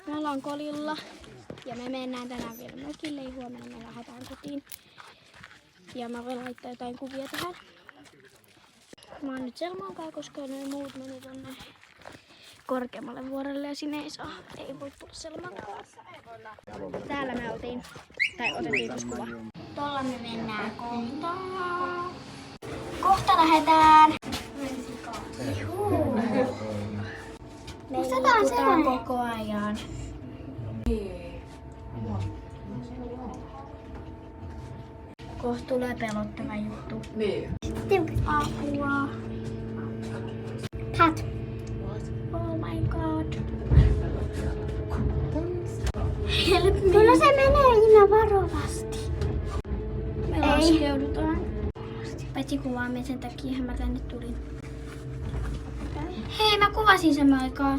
Me ollaan Kolilla ja me mennään tänään vielä mökille ja huomenna me lähdetään kotiin. Ja mä voin laittaa jotain kuvia tähän. Mä oon nyt Selmankaan, koska ne muut meni tonne korkeammalle vuorelle ja sinne ei voi tulla Selmankaan. Täällä me oltiin, tai otettiin tuossa kuva. Tuolla me mennään kohta. Kohta lähdetään. Me liikutaan koko ajan. Kohta tulee pelottava juttu. Apua. Cat. Oh my god. Help me. Kyllä se menee Ina varovasti. Me laskeudutaan. Paitsi kuvaamisen takia mä tänne tulin. Hei, mä kuvasin sen aikaa.